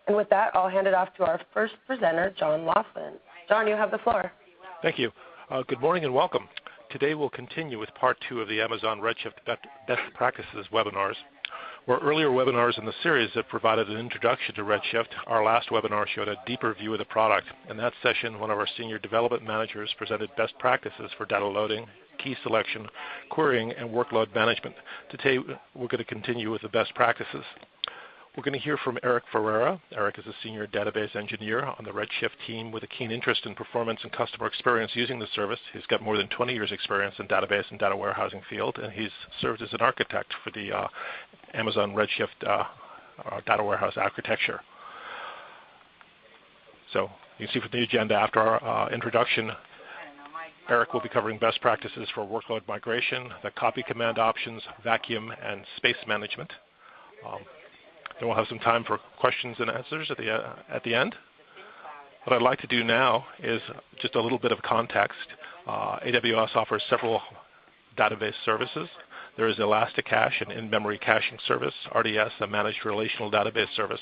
And with that, I'll hand it off to our first presenter, John Laughlin. John, you have the floor. Thank you. Good morning and welcome. Today we'll continue with part 2 of the Amazon Redshift Best Practices webinars. Where earlier webinars in the series have provided an introduction to Redshift, our last webinar showed a deeper view of the product. In that session, one of our senior development managers presented best practices for data loading, key selection, querying, and workload management. Today, we're going to continue with the best practices. We're going to hear from Eric Ferreira. Eric is a senior database engineer on the Redshift team with a keen interest in performance and customer experience using the service. He's got more than 20 years experience in database and data warehousing field, and he's served as an architect for the Amazon Redshift data warehouse architecture. So you can see from the agenda after our introduction, Eric will be covering best practices for workload migration, the copy command options, vacuum, and space management. Then we'll have some time for questions and answers at the end. What I'd like to do now is just a little bit of context. AWS offers several database services. There is Elasticache, an in-memory caching service, RDS, a managed relational database service,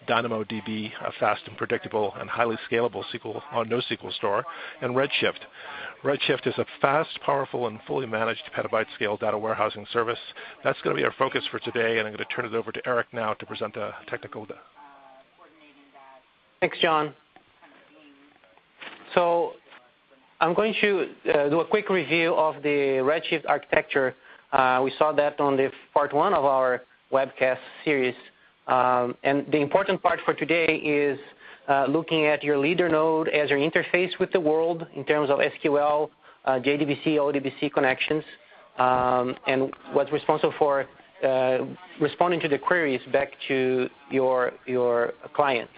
DynamoDB, a fast and predictable and highly scalable NoSQL store, and Redshift. Redshift is a fast, powerful, and fully managed petabyte-scale data warehousing service. That's going to be our focus for today, and I'm going to turn it over to Eric now to present the technical. Thanks, John. So I'm going to do a quick review of the Redshift architecture. We saw that on the part 1 of our webcast series. And the important part for today is looking at your leader node as your interface with the world in terms of SQL, JDBC, ODBC connections, and what's responsible for responding to the queries back to your clients.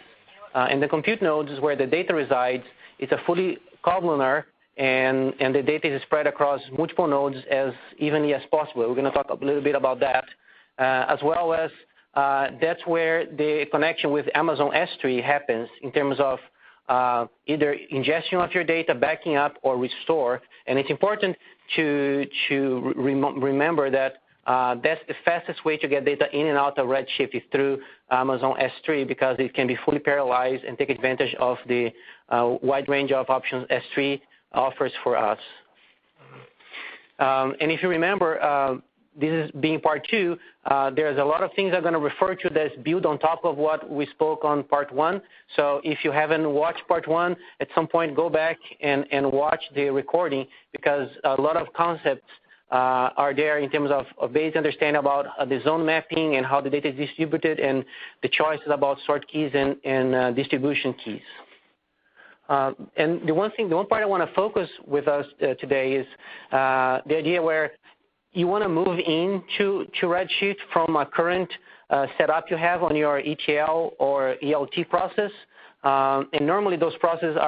And the compute nodes is where the data resides. It's a fully columnar, and the data is spread across multiple nodes as evenly as possible. We're going to talk a little bit about that, as well as that's where the connection with Amazon S3 happens in terms of either ingestion of your data, backing up, or restore. And it's important to remember that that's the fastest way to get data in and out of Redshift is through Amazon S3 because it can be fully parallelized and take advantage of the wide range of options S3 offers for us. And if you remember, this is being part 2, there's a lot of things I'm going to refer to that's built on top of what we spoke on part 1. So if you haven't watched part 1, at some point go back and watch the recording because a lot of concepts are there in terms of basic understanding about the zone mapping and how the data is distributed and the choices about sort keys and distribution keys. And the one part I want to focus with us today is the idea where you want to move into Redshift from a current setup you have on your ETL or ELT process. And normally those processes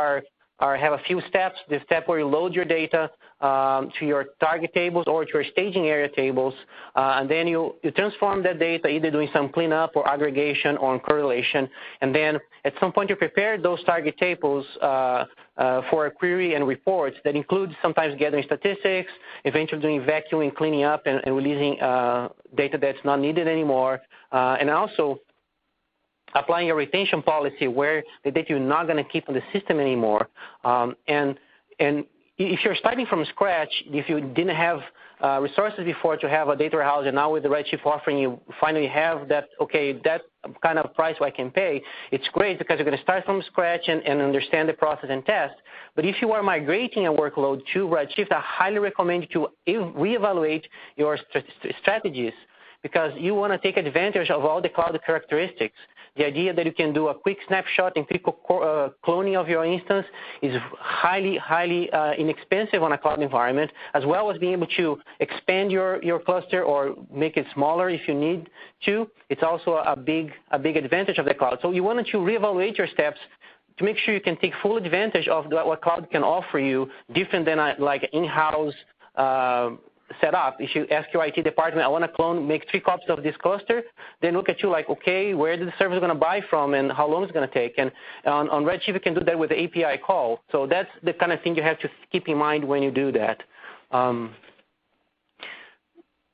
have a few steps. The step where you load your data to your target tables or to your staging area tables, and then you transform that data either doing some cleanup or aggregation or correlation, and then at some point you prepare those target tables for a query and reports that include sometimes gathering statistics, eventually doing vacuuming, cleaning up, and releasing data that's not needed anymore, and also applying a retention policy where the data you're not going to keep in the system anymore. And if you're starting from scratch, if you didn't have resources before to have a data warehouse, and now with the Redshift offering, you finally have that, okay, that kind of price I can pay, it's great because you're going to start from scratch and understand the process and test. But if you are migrating a workload to Redshift, I highly recommend you to reevaluate your strategies because you want to take advantage of all the cloud characteristics. The idea that you can do a quick snapshot and quick cloning of your instance is highly, highly inexpensive on a cloud environment, as well as being able to expand your cluster or make it smaller if you need to. It's also a big advantage of the cloud. So you want to reevaluate your steps to make sure you can take full advantage of what cloud can offer you, different than like in-house set up. If you ask your IT department, I want to clone, make 3 copies of this cluster, then look at you like, okay, where is the service going to buy from and how long it's going to take? And on Redshift, you can do that with the API call. So that's the kind of thing you have to keep in mind when you do that.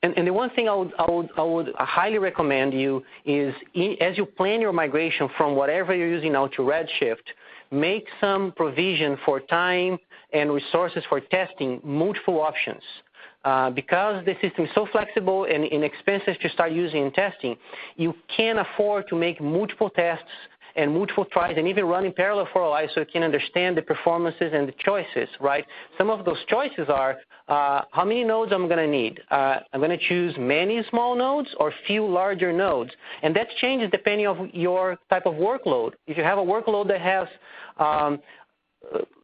And the one thing I would highly recommend you is, as you plan your migration from whatever you're using now to Redshift, make some provision for time and resources for testing multiple options. Because the system is so flexible and inexpensive to start using and testing, you can afford to make multiple tests and multiple tries and even run in parallel for a while so you can understand the performances and the choices, right? Some of those choices are how many nodes I'm going to need. I'm going to choose many small nodes or few larger nodes. And that changes depending on your type of workload. If you have a workload that has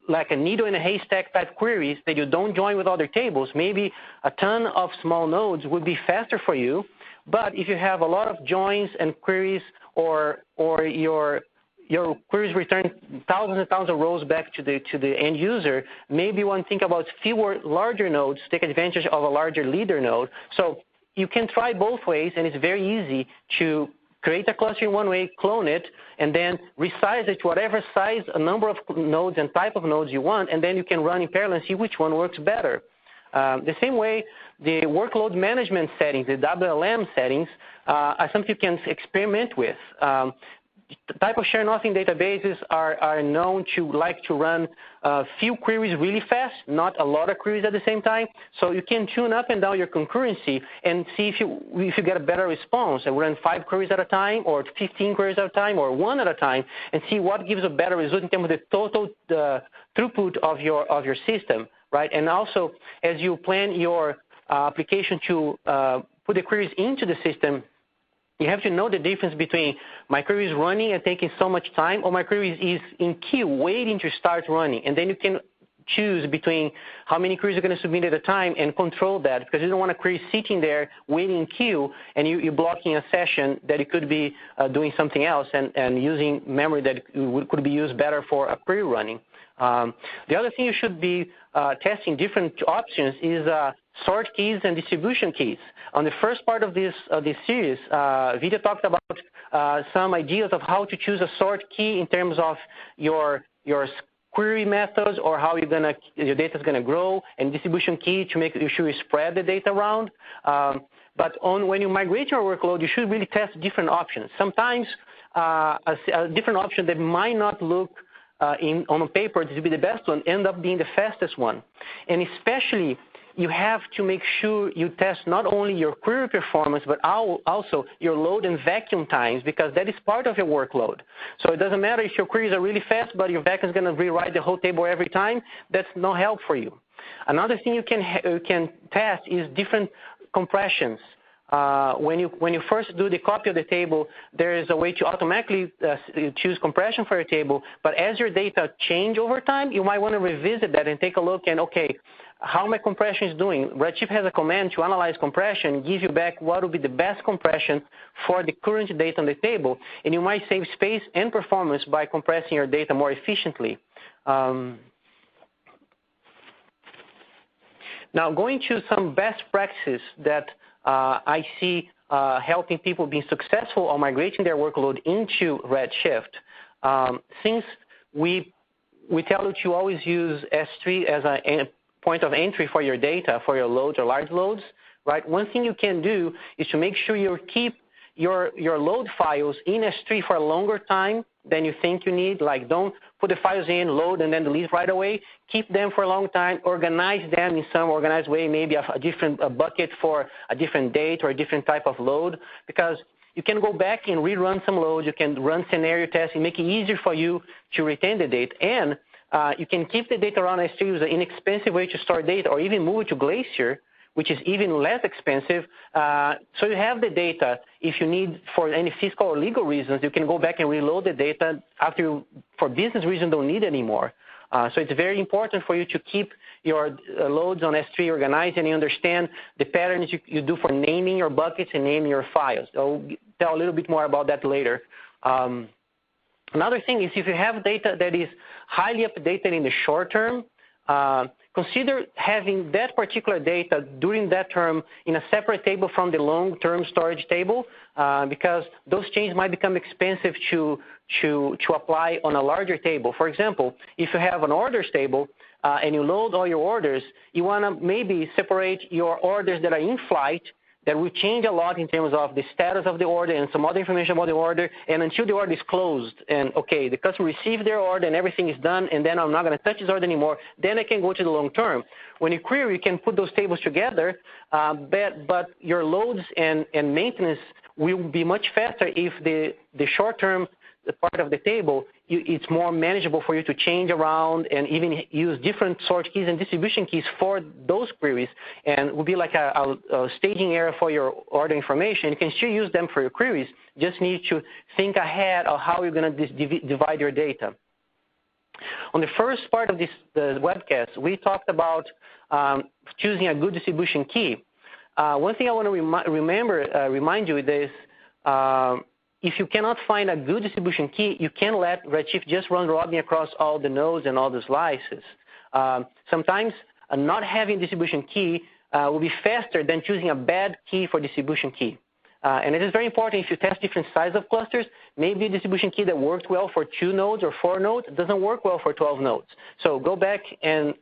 like a needle in a haystack type queries that you don't join with other tables, maybe a ton of small nodes would be faster for you. But if you have a lot of joins and queries or your queries return thousands and thousands of rows back to the end user, maybe you want to think about fewer larger nodes, take advantage of a larger leader node. So you can try both ways, and it's very easy to create a cluster in one way, clone it, and then resize it to whatever size, a number of nodes and type of nodes you want, and then you can run in parallel and see which one works better. The same way, the workload management settings, the WLM settings, are something you can experiment with. Type of share nothing databases are known to like to run few queries really fast, not a lot of queries at the same time. So you can tune up and down your concurrency and see if you get a better response and run 5 queries at a time or 15 queries at a time or 1 at a time and see what gives a better result in terms of the total throughput of your system, right? And also, as you plan your application to put the queries into the system, you have to know the difference between my query is running and taking so much time, or my query is in queue waiting to start running. And then you can choose between how many queries you're going to submit at a time and control that, because you don't want a query sitting there waiting in queue and you're blocking a session that it could be doing something else and using memory that could be used better for a query running. The other thing you should be testing different options is sort keys and distribution keys. On the first part of this series, Vidya talked about some ideas of how to choose a sort key in terms of your query methods or how your data is going to grow, and distribution key to make sure you spread the data around. But when you migrate your workload, you should really test different options. Sometimes a different option that might not look on paper to be the best one end up being the fastest one. And especially, you have to make sure you test not only your query performance, but also your load and vacuum times, because that is part of your workload. So it doesn't matter if your queries are really fast, but your vacuum is going to rewrite the whole table every time. That's no help for you. Another thing you can test is different compressions. When you first do the copy of the table, there is a way to automatically choose compression for your table. But as your data change over time, you might want to revisit that and take a look and, okay, how my compression is doing. Redshift has a command to analyze compression and give you back what would be the best compression for the current data on the table. And you might save space and performance by compressing your data more efficiently. Now, going to some best practices that I see helping people be successful on migrating their workload into Redshift. Since we tell you to always use S3 as a point of entry for your data, for your loads or large loads, right? One thing you can do is to make sure you keep your load files in S3 for a longer time than you think you need. Like, don't put the files in, load, and then delete right away. Keep them for a long time. Organize them in some organized way, maybe a different bucket for a different date or a different type of load, because you can go back and rerun some loads. You can run scenario tests and make it easier for you to retain the data. And you can keep the data around S3 as an inexpensive way to store data, or even move it to Glacier, which is even less expensive. So you have the data. If you need, for any fiscal or legal reasons, you can go back and reload the data after you, for business reasons, don't need it anymore. So it's very important for you to keep your loads on S3 organized and you understand the patterns you do for naming your buckets and naming your files. I'll tell a little bit more about that later. Another thing is, if you have data that is highly updated in the short term, consider having that particular data during that term in a separate table from the long-term storage table, because those changes might become expensive to apply on a larger table. For example, if you have an orders table and you load all your orders, you want to maybe separate your orders that are in flight that will change a lot in terms of the status of the order and some other information about the order, and until the order is closed and, okay, the customer received their order and everything is done, and then I'm not going to touch this order anymore, then I can go to the long term. When you query, you can put those tables together, but your loads and maintenance will be much faster if the short-term part of the table, it's more manageable for you to change around and even use different sort keys and distribution keys for those queries, and it will be like a staging area for your order information. You can still use them for your queries, just need to think ahead of how you're going to divide your data. On the first part of the webcast, we talked about choosing a good distribution key. One thing I want to remind you is if you cannot find a good distribution key, you can let Redshift just run robin across all the nodes and all the slices. Sometimes not having a distribution key will be faster than choosing a bad key for distribution key. And it is very important if you test different sizes of clusters, maybe a distribution key that worked well for 2 nodes or 4 nodes doesn't work well for 12 nodes. So go back and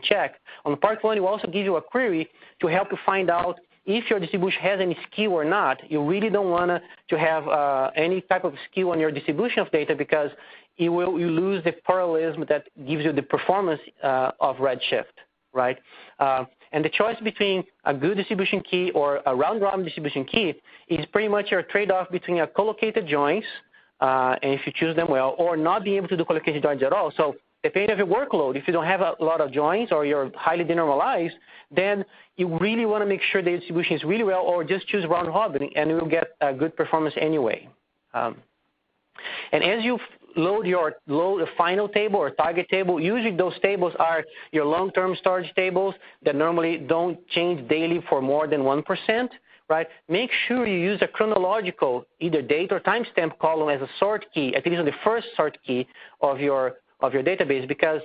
check. On part 1, it will also give you a query to help you find out if your distribution has any skew or not. You really don't want to have any type of skew on your distribution of data, because you lose the parallelism that gives you the performance of Redshift, right? And the choice between a good distribution key or a round-robin distribution key is pretty much your trade-off between a collocated joins, and if you choose them well, or not being able to do collocated joins at all. So depending on your workload, if you don't have a lot of joins or you're highly denormalized, then you really want to make sure the distribution is really well, or just choose round robin and you'll get a good performance anyway. And as you load the final table or target table, usually those tables are your long-term storage tables that normally don't change daily for more than 1%, right? Make sure you use a chronological, either date or timestamp column as a sort key, at least on the first sort key of your database, because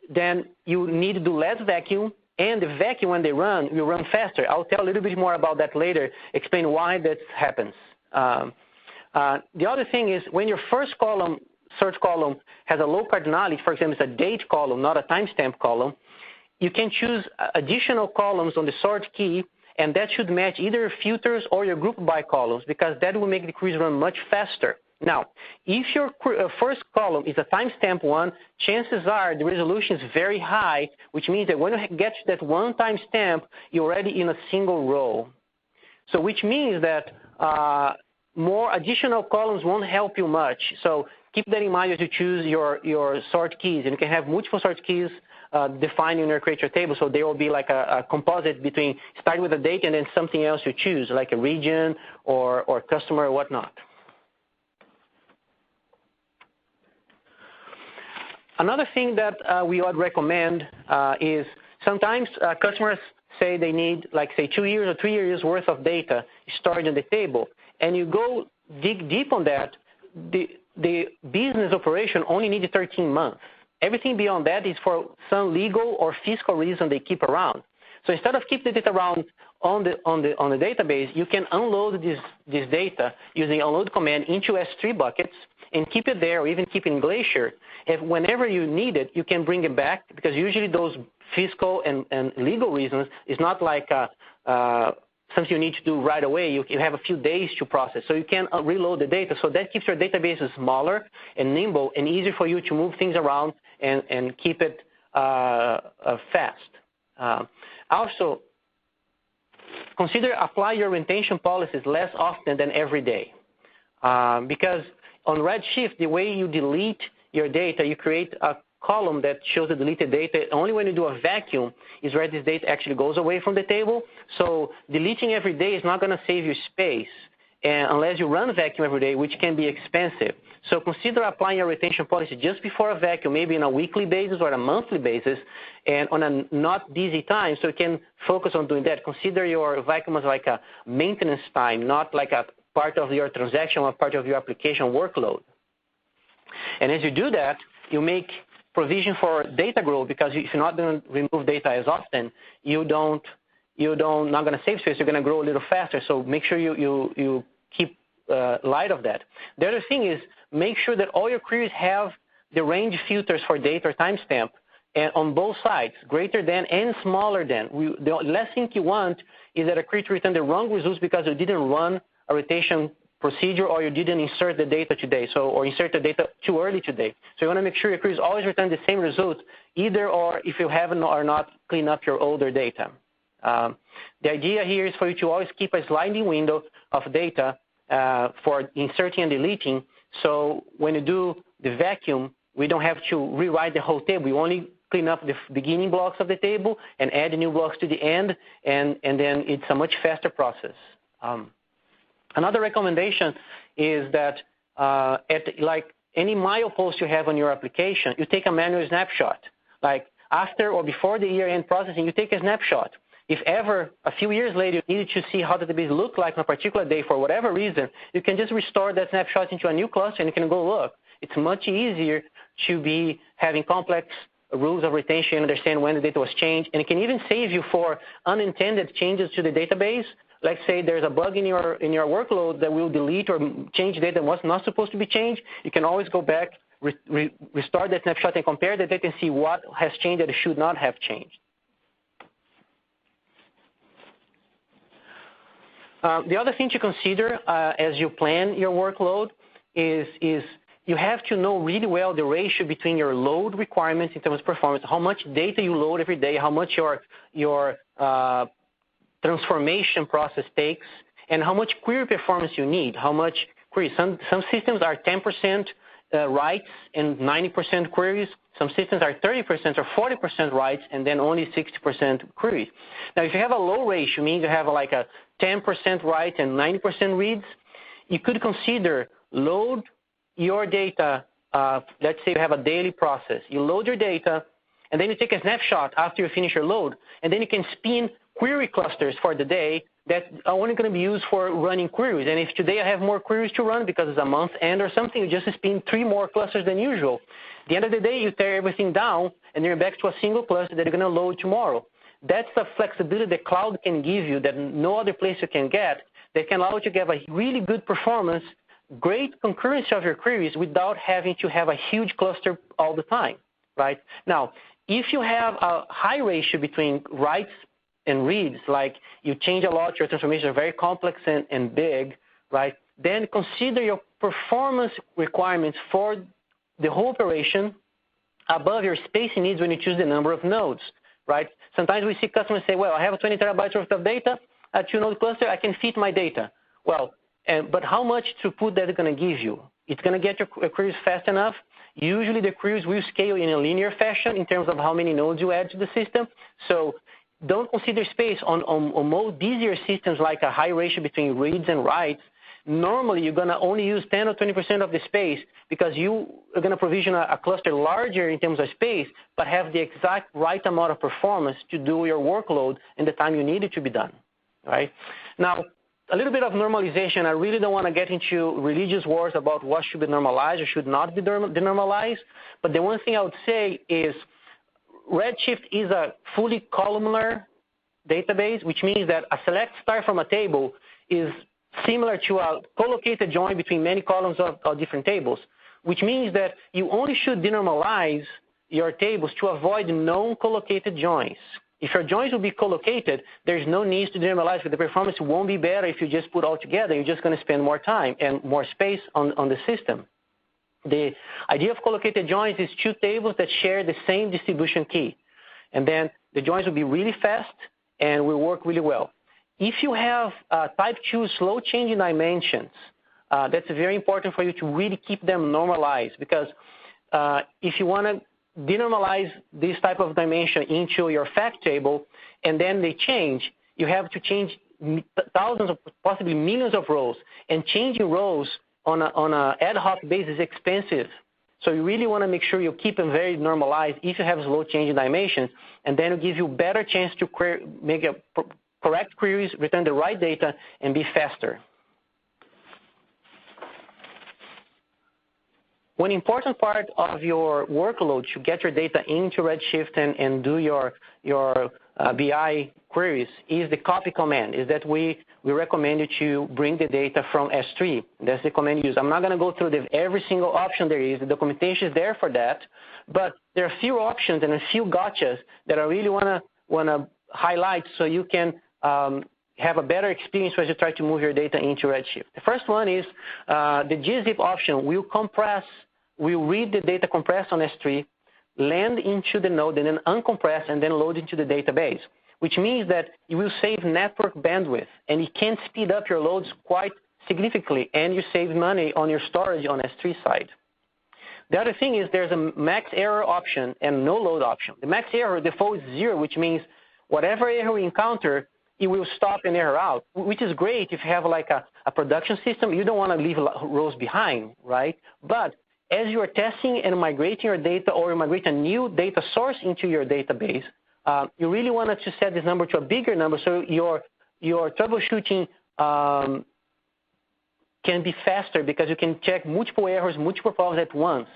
then you need to do less vacuum, and the vacuum, when they run, will run faster. I'll tell a little bit more about that later, explain why that happens. The other thing is, when your first column, search column, has a low cardinality, for example, it's a date column, not a timestamp column, you can choose additional columns on the sort key, and that should match either filters or your group by columns, because that will make the queries run much faster. Now, if your first column is a timestamp one, chances are the resolution is very high, which means that when you get to that one timestamp, you're already in a single row. So which means that more additional columns won't help you much. So keep that in mind as you choose your sort keys. And you can have multiple sort keys defined in your create your table, so there will be like a composite between start with a date and then something else you choose, like a region or customer or whatnot. Another thing that we would recommend is sometimes customers say they need, like, say, 2 years or 3 years worth of data stored in the table, and you go dig deep on that, the business operation only needs 13 months. Everything beyond that is for some legal or fiscal reason they keep around. So instead of keeping the data around on the database, you can unload this data using unload command into S3 buckets and keep it there, or even keep it in Glacier. If whenever you need it, you can bring it back, because usually those fiscal and legal reasons is not like something you need to do right away. You have a few days to process, so you can reload the data. So that keeps your database smaller and nimble and easier for you to move things around and keep it fast. Also, consider apply your retention policies less often than every day, because on Redshift, the way you delete your data, you create a column that shows the deleted data. Only when you do a vacuum is where this data actually goes away from the table. So deleting every day is not going to save you space unless you run a vacuum every day, which can be expensive. So consider applying a retention policy just before a vacuum, maybe on a weekly basis or a monthly basis, and on a not busy time, so you can focus on doing that. Consider your vacuum as like a maintenance time, not like a part of your transaction or part of your application workload. And as you do that, you make provision for data growth, because if you're not going to remove data as often, you're not going to save space. You're going to grow a little faster. So make sure you keep light of that. The other thing is make sure that all your queries have the range filters for date or timestamp and on both sides, greater than and smaller than. The last thing you want is that a query to return the wrong results because you didn't run a rotation procedure or you didn't insert the data today, or insert the data too early today. So you want to make sure your queries always return the same results, either or if you haven't or not clean up your older data. The idea here is for you to always keep a sliding window of data for inserting and deleting. So when you do the vacuum, we don't have to rewrite the whole table. We only clean up the beginning blocks of the table and add new blocks to the end, and then it's a much faster process. Another recommendation is that like any milepost you have on your application, you take a manual snapshot. Like after or before the year-end processing, you take a snapshot. If ever, a few years later, you needed to see how the database looked like on a particular day for whatever reason, you can just restore that snapshot into a new cluster and you can go look. It's much easier to be having complex rules of retention, understand when the data was changed, and it can even save you for unintended changes to the database. Let's say there's a bug in your workload that will delete or change data that was not supposed to be changed. You can always go back, restore that snapshot and compare the data and see what has changed that it should not have changed. The other thing to consider as you plan your workload is you have to know really well the ratio between your load requirements in terms of performance, how much data you load every day, how much your transformation process takes, and how much query performance you need, how much queries. Some systems are 10% writes and 90% queries. Some systems are 30% or 40% writes and then only 60% queries. Now, if you have a low ratio, meaning you have like a 10% writes and 90% reads, you could consider load your data. Let's say you have a daily process. You load your data, and then you take a snapshot after you finish your load, and then you can spin query clusters for the day that are only going to be used for running queries. And if today I have more queries to run because it's a month end or something, you just spin 3 more clusters than usual. At the end of the day, you tear everything down, and you're back to a single cluster that you're going to load tomorrow. That's the flexibility that cloud can give you that no other place you can get, that can allow you to get a really good performance, great concurrency of your queries without having to have a huge cluster all the time, right? Now, if you have a high ratio between writes and reads, like you change a lot, your transformations are very complex and big, right? Then consider your performance requirements for the whole operation above your spacing needs when you choose the number of nodes, right? Sometimes we see customers say, well, I have 20 terabytes worth of data, a 2-node cluster, I can fit my data. Well, but how much throughput that is going to give you? It's going to get your queries fast enough. Usually the queries will scale in a linear fashion in terms of how many nodes you add to the system. So don't consider space on more busier systems like a high ratio between reads and writes. Normally, you're going to only use 10 or 20% of the space because you are going to provision a cluster larger in terms of space, but have the exact right amount of performance to do your workload in the time you need it to be done, right? Now, a little bit of normalization. I really don't want to get into religious wars about what should be normalized or should not be denormalized, but the one thing I would say is Redshift is a fully columnar database, which means that a select star from a table is similar to a collocated join between many columns of different tables, which means that you only should denormalize your tables to avoid non-collocated joins. If your joins will be collocated, there's no need to denormalize because the performance won't be better if you just put all together. You're just going to spend more time and more space on the system. The idea of collocated joins is 2 tables that share the same distribution key. And then the joins will be really fast and will work really well. If you have type 2 slow changing dimensions, that's very important for you to really keep them normalized because if you want to denormalize this type of dimension into your fact table and then they change, you have to change thousands of possibly millions of rows, and changing rows on an ad hoc basis is expensive. So you really want to make sure you keep them very normalized if you have slow changing dimensions, and then it'll give you better chance to make correct queries, return the right data, and be faster. One important part of your workload to get your data into Redshift and do your BI queries is the copy command, is that we recommend you to bring the data from S3. That's the command you use. I'm not going to go through every single option there is. The documentation is there for that. But there are a few options and a few gotchas that I really want to highlight so you can have a better experience as you try to move your data into Redshift. The first one is the gzip option will read the data compressed on S3, land into the node, and then uncompress and then load into the database, which means that you will save network bandwidth, and it can speed up your loads quite significantly, and you save money on your storage on S3 side. The other thing is there's a max error option and no load option. The max error default is 0, which means whatever error we encounter, it will stop and error out, which is great if you have like a production system. You don't want to leave rows behind, right? But as you are testing and migrating your data or you migrate a new data source into your database, you really want to set this number to a bigger number so your troubleshooting can be faster because you can check multiple errors, multiple problems at once.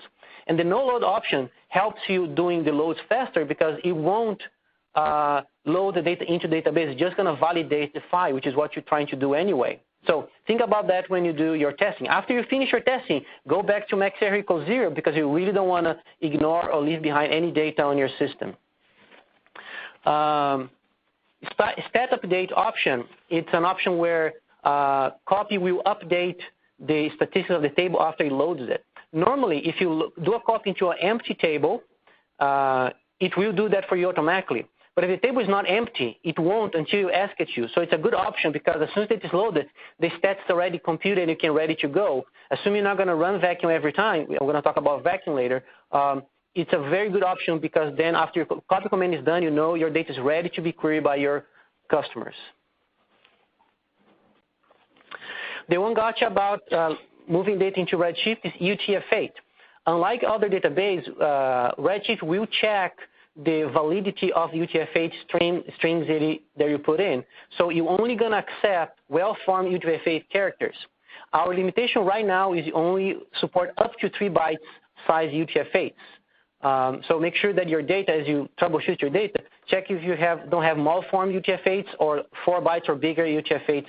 And the no load option helps you doing the loads faster because it won't load the data into the database. It's just going to validate the file, which is what you're trying to do anyway. So think about that when you do your testing. After you finish your testing, go back to max error equals 0 because you really don't want to ignore or leave behind any data on your system. Stat update option, it's an option where copy will update the statistics of the table after it loads it. Normally, if you do a copy into an empty table, it will do that for you automatically. But if the table is not empty, it won't until you ask it to. So it's a good option because as soon as it is loaded, the stats are already computed and you can ready to go. Assuming you're not going to run vacuum every time, we're going to talk about vacuum later, it's a very good option because then after your copy command is done, you know your data is ready to be queried by your customers. The one gotcha about moving data into Redshift is UTF-8. Unlike other databases, Redshift will check the validity of UTF-8 strings that you put in. So you're only going to accept well-formed UTF-8 characters. Our limitation right now is you only support up to 3 bytes size UTF-8s. So make sure that your data, as you troubleshoot your data, check if you don't have malformed UTF-8s or 4 bytes or bigger UTF-8s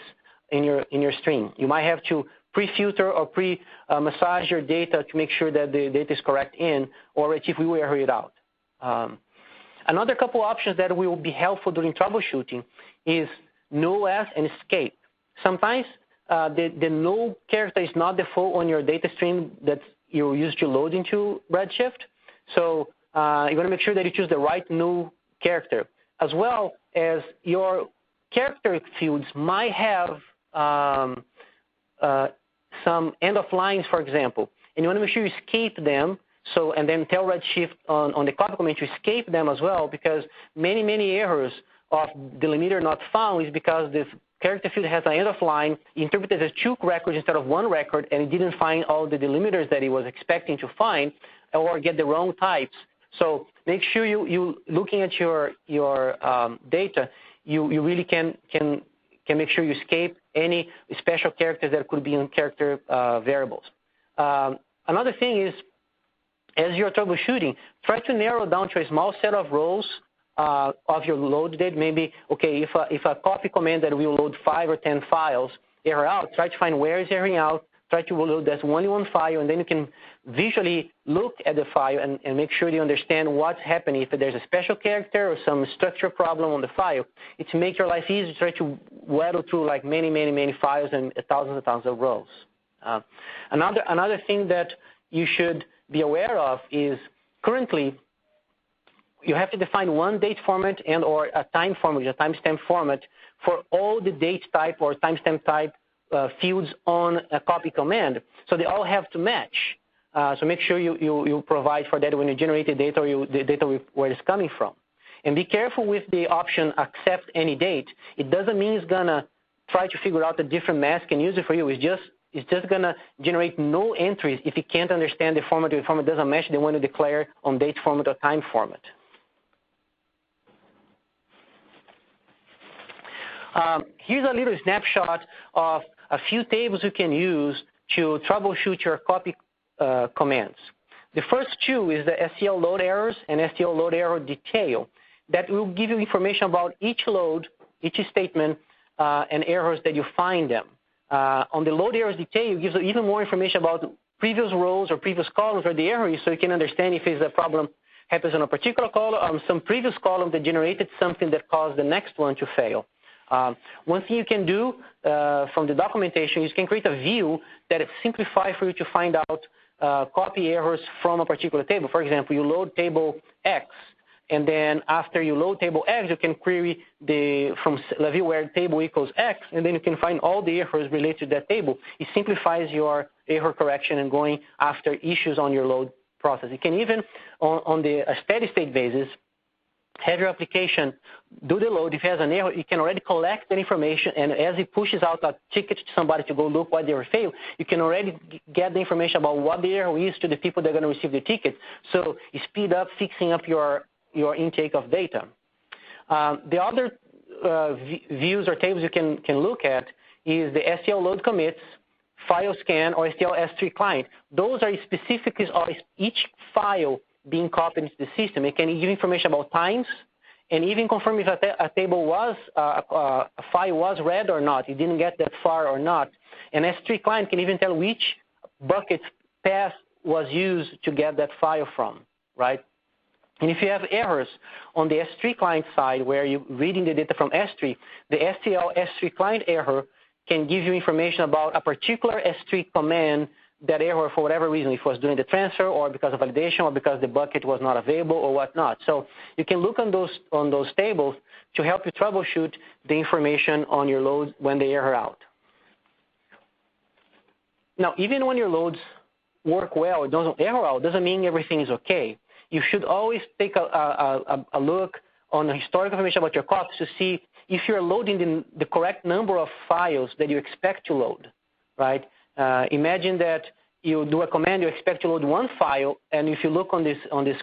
in your stream. You might have to pre-filter or pre-massage your data to make sure that the data is correct in, or if we will error it out. Another couple options that will be helpful during troubleshooting is no-s and escape. Sometimes the no character is not default on your data stream that you use to load into Redshift. So you're going to make sure that you choose the right no character, as well as your character fields might have some end of lines, for example, and you want to make sure you escape them. So, and then tell Redshift on the copy command to escape them as well, because many errors of delimiter not found is because this character field has an end of line, interpreted as 2 records instead of 1 record, and it didn't find all the delimiters that it was expecting to find, or get the wrong types. So make sure you looking at your data, you really can make sure you escape any special characters that could be in character variables. Another thing is, as you're troubleshooting, try to narrow down to a small set of rows of your load date. Maybe, okay, if a copy command that will load 5 or 10 files error out, try to find where is erroring out, try to load that's only 1 file, and then you can visually look at the file and make sure you understand what's happening. If there's a special character or some structure problem on the file, it's to make your life easy to try to waddle through like many files and thousands of rows. Another thing that you should be aware of is currently you have to define one date format and or a time format, a timestamp format for all the date type or timestamp type fields on a copy command. So they all have to match. So make sure you provide for that when you generate the data or the data where it's coming from. And be careful with the option accept any date. It doesn't mean it's going to try to figure out a different mask and use it for you. It's just going to generate no entries if it can't understand the format or the format doesn't match the one you declare on date format or time format. Here's a little snapshot of a few tables you can use to troubleshoot your copy commands. The first two is the STL load errors and STL load error detail. That will give you information about each load, each statement, and errors that you find them. On the load errors detail, it gives you even more information about previous rows or previous columns where the error is, so you can understand if it's a problem happens on a particular column or some previous column that generated something that caused the next one to fail. One thing you can do from the documentation is you can create a view that simplifies for you to find out copy errors from a particular table. For example, you load table X, and then after you load table X, you can query from a view where table equals X, and then you can find all the errors related to that table. It simplifies your error correction and going after issues on your load process. You can even, on a steady state basis, have your application do the load. If it has an error, you can already collect that information, and as it pushes out a ticket to somebody to go look why the error failed, you can already get the information about what the error is to the people that are going to receive the ticket. So you speed up fixing up your intake of data. The other views or tables you can look at is the STL load commits, file scan, or STL S3 client. Those are specific of each file being copied into the system. It can give information about times and even confirm if a table was, a file was read or not. It didn't get that far or not. And S3 client can even tell which bucket path was used to get that file from, right? And if you have errors on the S3 client side where you're reading the data from S3, the STL S3 client error can give you information about a particular S3 command that error for whatever reason, if it was during the transfer or because of validation or because the bucket was not available or whatnot. So you can look on those tables to help you troubleshoot the information on your loads when they error out. Now, even when your loads work well, it doesn't error out, doesn't mean everything is okay. You should always take a look on the historical information about your copies to see if you're loading the correct number of files that you expect to load, right? Imagine that you do a command, you expect to load one file, and if you look on this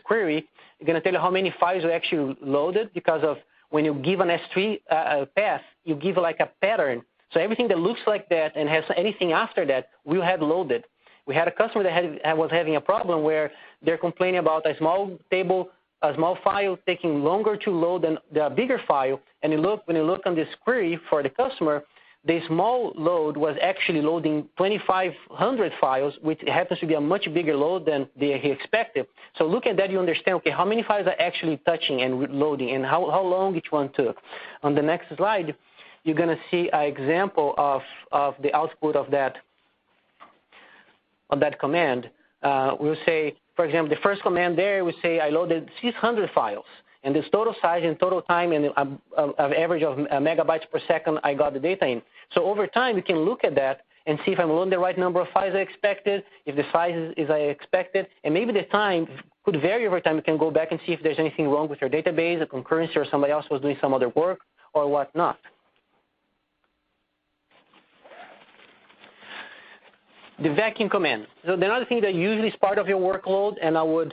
query, it's going to tell you how many files you actually loaded, because of when you give an S3 path, you give like a pattern. So everything that looks like that and has anything after that will have loaded. We had a customer that was having a problem where they're complaining about a small table, a small file taking longer to load than the bigger file. And when you look on this query for the customer, the small load was actually loading 2,500 files, which happens to be a much bigger load than he expected. So look at that, you understand, okay, how many files are actually touching and loading and how long each one took. On the next slide, you're going to see an example of the output of that command. We'll say, for example, the first command there, we say I loaded 600 files. And this total size and total time and an average of megabytes per second I got the data in. So over time, you can look at that and see if I'm loading the right number of files I expected, if the size is I expected, and maybe the time could vary over time. You can go back and see if there's anything wrong with your database, a concurrency, or somebody else was doing some other work or whatnot. The vacuum command. So another thing that usually is part of your workload, and I would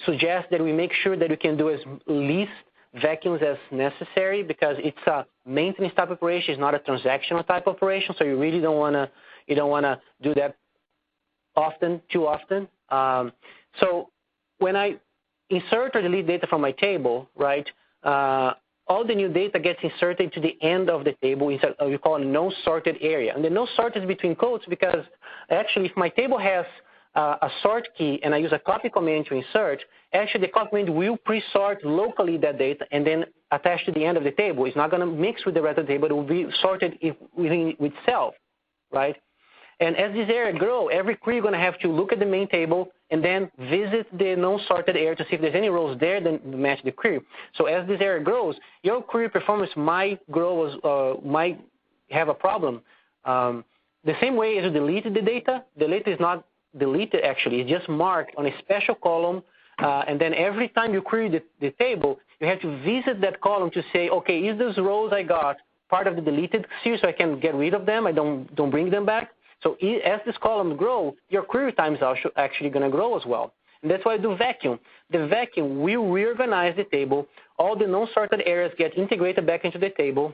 suggest that we make sure that we can do as least vacuums as necessary, because it's a maintenance type operation, it's not a transactional type operation, so you really don't want to do that too often. So when I insert or delete data from my table, right, all the new data gets inserted to the end of the table. We call it a no sorted area. And the no sort is between quotes because actually if my table has a sort key and I use a copy command to insert, actually the copy command will pre-sort locally that data and then attach to the end of the table. It's not going to mix with the rest of the table. It will be sorted within itself, right? And as this area grows, every query you're going to have to look at the main table and then visit the non-sorted area to see if there's any rows there that match the query. So as this area grows, your query performance might might have a problem. The same way as you deleted the data is not deleted actually. It's just marked on a special column. And then every time you query the table, you have to visit that column to say, okay, is those rows I got part of the deleted series so I can get rid of them? I don't bring them back. So as this column grows, your query times are actually going to grow as well. And that's why I do vacuum. The vacuum will reorganize the table. All the non-sorted areas get integrated back into the table.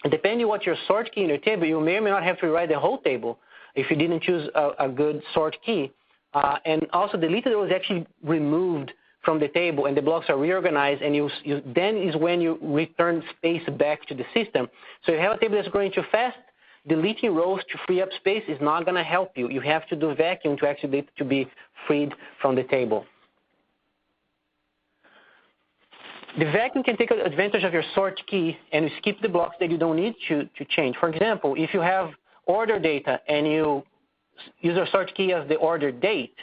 And depending on what your sort key in your table, you may or may not have to rewrite the whole table. if you didn't choose a good sort key. And also deleted was actually removed from the table, and the blocks are reorganized, and then is when you return space back to the system. So you have a table that's growing too fast, deleting rows to free up space is not going to help you. You have to do vacuum to actually to be freed from the table. The vacuum can take advantage of your sort key and skip the blocks that you don't need to change. For example, if you have order data and you use your sort key as the order date,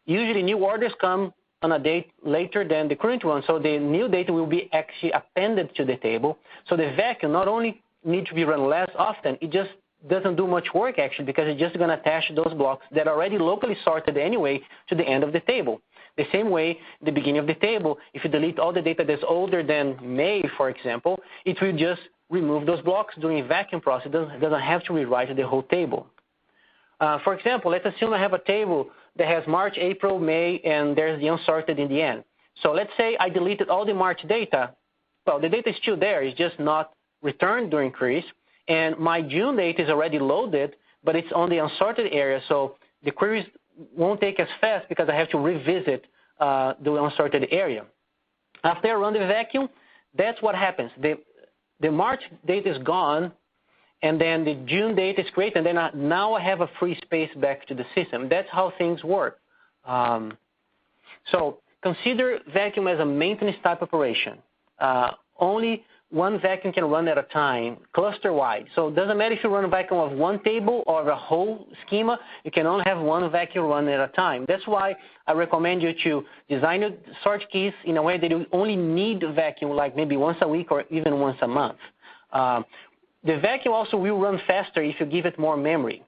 usually new orders come on a date later than the current one, so the new data will be actually appended to the table. So the vacuum not only needs to be run less often, it just doesn't do much work actually, because it's just going to attach those blocks that are already locally sorted anyway to the end of the table. The same way, the beginning of the table, if you delete all the data that's older than May, for example, it will just remove those blocks during a vacuum process. It doesn't have to rewrite the whole table. For example, let's assume I have a table that has March, April, May, and there's the unsorted in the end. So let's say I deleted all the March data. Well, the data is still there. It's just not returned during queries. And my June data is already loaded, but it's on the unsorted area. So the queries won't take as fast because I have to revisit the unsorted area. After I run the vacuum, that's what happens. The March data is gone, and then the June data is created, and then now I have a free space back to the system. That's how things work. So consider vacuum as a maintenance type operation. Only one vacuum can run at a time, cluster-wide. So it doesn't matter if you run a vacuum of one table or a whole schema, you can only have one vacuum run at a time. That's why I recommend you to design your sort keys in a way that you only need a vacuum like maybe once a week or even once a month. The vacuum also will run faster if you give it more memory.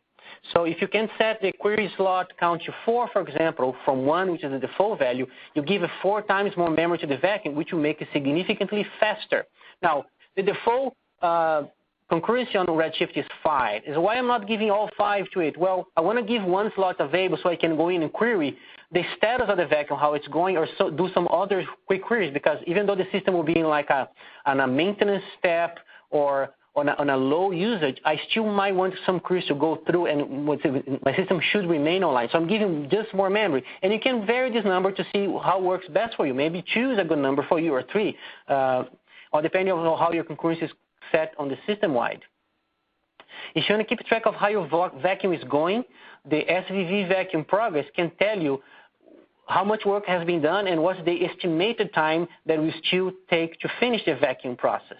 So if you can set the query slot count to 4, for example, from 1, which is the default value, you give it 4 times more memory to the vacuum, which will make it significantly faster. Now, the default concurrency on Redshift is 5. Is why I'm not giving all 5 to it. Well, I want to give one slot available so I can go in and query the status of the vacuum, how it's going, or do some other quick queries, because even though the system will be in like on a maintenance step or on a low usage, I still might want some queries to go through, and my system should remain online. So I'm giving just more memory. And you can vary this number to see how it works best for you. Maybe choose a good number for you, or 3, or depending on how your concurrency is set on the system-wide. If you want to keep track of how your vacuum is going, the SVV vacuum progress can tell you how much work has been done and what's the estimated time that will still take to finish the vacuum process.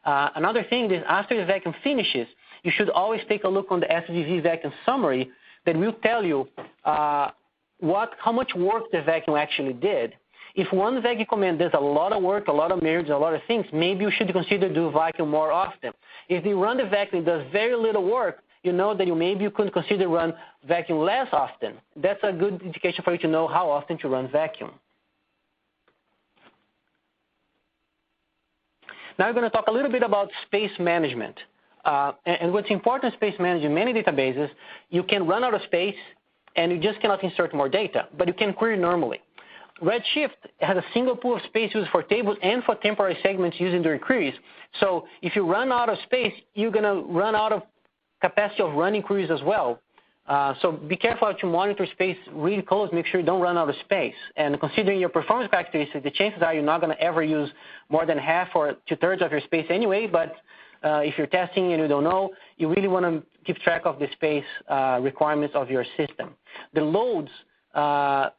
Another thing is after the vacuum finishes, you should always take a look on the SVV vacuum summary that will tell you how much work the vacuum actually did. If one vacuum command does a lot of work, a lot of merges, a lot of things, maybe you should consider do vacuum more often. If you run the vacuum does very little work, you know that maybe you could consider run vacuum less often. That's a good indication for you to know how often to run vacuum. Now we're going to talk a little bit about space management. And what's important in space management, many databases, you can run out of space and you just cannot insert more data, but you can query normally. Redshift has a single pool of space used for tables and for temporary segments using during queries. So if you run out of space, you're going to run out of capacity of running queries as well. So be careful to monitor space really close. Make sure you don't run out of space. And considering your performance characteristics, the chances are you're not going to ever use more than half or 2/3 of your space anyway. But if you're testing and you don't know, you really want to keep track of the space requirements of your system. The loads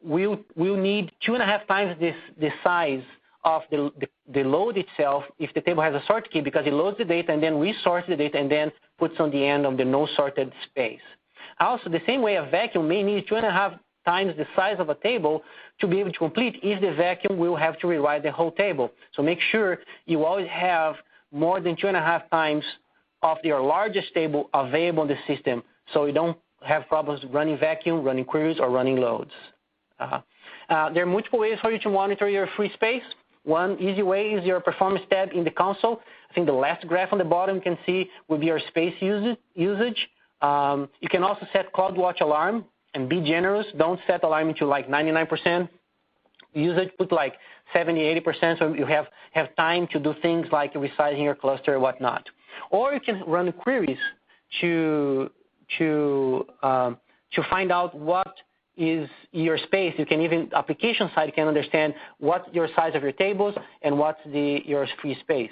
will need 2.5 times the size of the load itself if the table has a sort key, because it loads the data and then resorts the data and then puts on the end of the no sorted space. Also, the same way a vacuum may need 2.5 times the size of a table to be able to complete if the vacuum will have to rewrite the whole table. So make sure you always have more than 2.5 times of your largest table available in the system so you don't have problems running vacuum, running queries, or running loads. There are multiple ways for you to monitor your free space. One easy way is your performance tab in the console. I think the last graph on the bottom you can see will be your space usage. You can also set CloudWatch alarm and be generous. Don't set alarm into like 99% usage. Put like 70, 80% so you have time to do things like resizing your cluster or whatnot. Or you can run queries to to find out what is your space. You can even, application side can understand what's your size of your tables and what's your free space.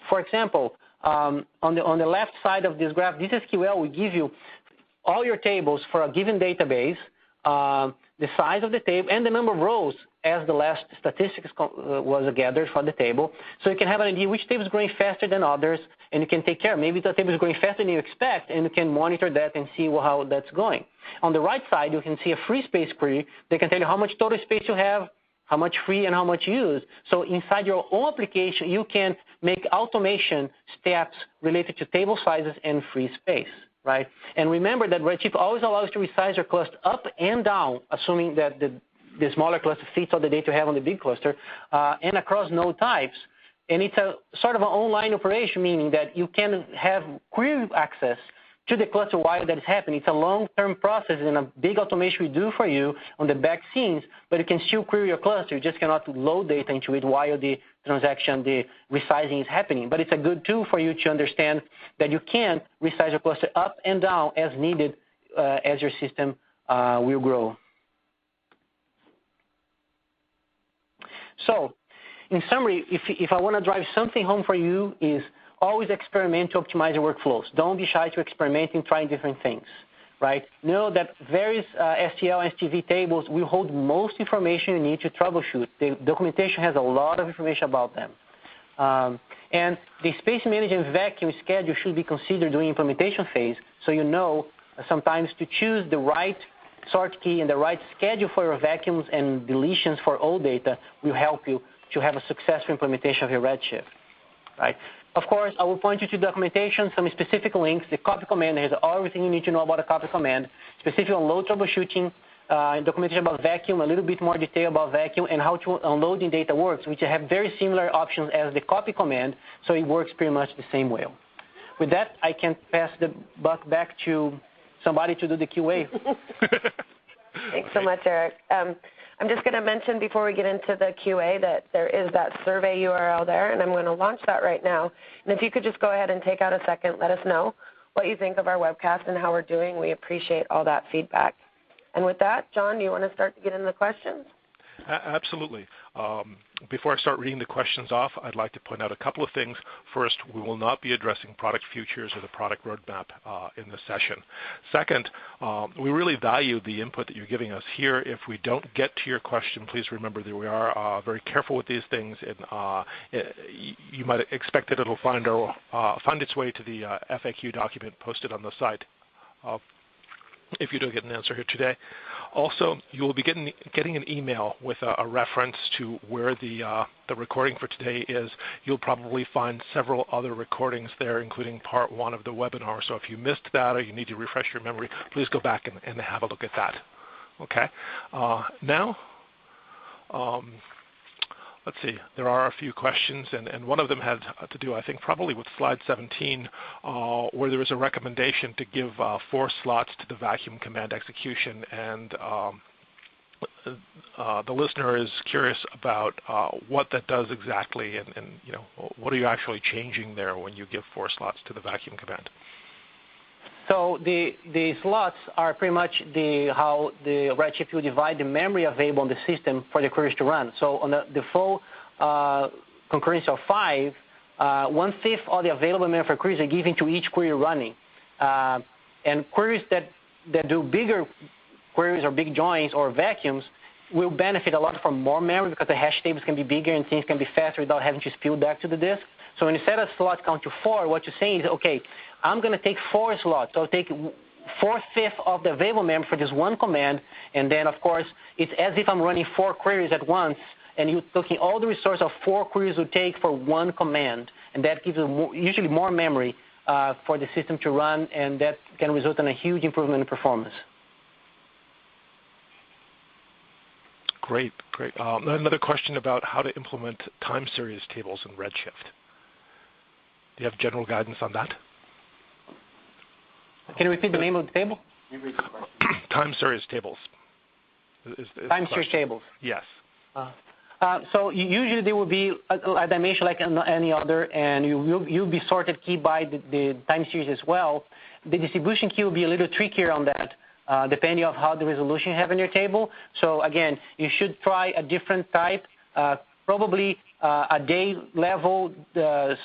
For example, on the left side of this graph, this SQL will give you all your tables for a given database, the size of the table, and the number of rows as the last statistics was gathered for the table. So you can have an idea which table is growing faster than others, and you can take care. Maybe the table is growing faster than you expect, and you can monitor that and see how that's going. On the right side, you can see a free space query. They can tell you how much total space you have, how much free, and how much used. So inside your own application, you can make automation steps related to table sizes and free space. Right? And remember that Redshift always allows you to resize your cluster up and down, assuming that the smaller cluster fits all the data you have on the big cluster, and across node types. And it's a sort of an online operation, meaning that you can have query access to the cluster while that is happening. It's a long-term process and a big automation we do for you on the back scenes, but you can still query your cluster. You just cannot load data into it while the transaction, the resizing is happening. But it's a good tool for you to understand that you can resize your cluster up and down as needed as your system will grow. So in summary, if I want to drive something home for you is always experiment to optimize your workflows. Don't be shy to experiment and trying different things, right? Know that various STL and STV tables will hold most information you need to troubleshoot. The documentation has a lot of information about them. And the space management vacuum schedule should be considered during implementation phase, so you know sometimes to choose the right sort key and the right schedule for your vacuums and deletions for old data will help you to have a successful implementation of your Redshift, right? Of course, I will point you to documentation, some specific links. The copy command has everything you need to know about a copy command, specific on load troubleshooting, documentation about vacuum, a little bit more detail about vacuum, and how to unloading data works, which have very similar options as the copy command, so it works pretty much the same way. With that, I can pass the buck back to somebody to do the QA. Thanks so much, Eric. I'm just going to mention before we get into the QA that there is that survey URL there, and I'm going to launch that right now. And if you could just go ahead and take out a second, let us know what you think of our webcast and how we're doing. We appreciate all that feedback. And with that, John, do you want to start to get into the questions? Absolutely. Before I start reading the questions off, I'd like to point out a couple of things. First, we will not be addressing product futures or the product roadmap in this session. Second, we really value the input that you're giving us here. If we don't get to your question, please remember that we are very careful with these things, and you might expect that it'll find its way to the FAQ document posted on the site. If you don't get an answer here today. Also, you will be getting an email with a reference to where the recording for today is. You'll probably find several other recordings there, including part 1 of the webinar. So if you missed that or you need to refresh your memory, please go back and have a look at that. Okay. Now, let's see, there are a few questions, and one of them had to do, I think, probably with slide 17, where there was a recommendation to give 4 slots to the vacuum command execution, and the listener is curious about what that does exactly, and you know, what are you actually changing there when you give 4 slots to the vacuum command? So the slots are pretty much how the Redshift will divide the memory available on the system for the queries to run. So on the default concurrency of 5, 1/5 of the available memory for queries are given to each query running. And queries that do bigger queries or big joins or vacuums will benefit a lot from more memory because the hash tables can be bigger and things can be faster without having to spill back to the disk. So when you set a slot count to 4, what you're saying is, okay, I'm going to take 4 slots. So I'll take 4/5 of the available memory for this one command, and then, of course, it's as if I'm running 4 queries at once, and you're taking all the resources of 4 queries would take for one command, and that gives you usually more memory for the system to run, and that can result in a huge improvement in performance. Great, great. Another question about how to implement time series tables in Redshift. Do you have general guidance on that? Can you repeat the name of the table? Time series tables. Time series tables. Yes. So usually they will be, as I mentioned, like any other, and you'll be sorted key by the time series as well. The distribution key will be a little trickier on that, depending on how the resolution you have in your table. So again, you should try a different type, probably a day level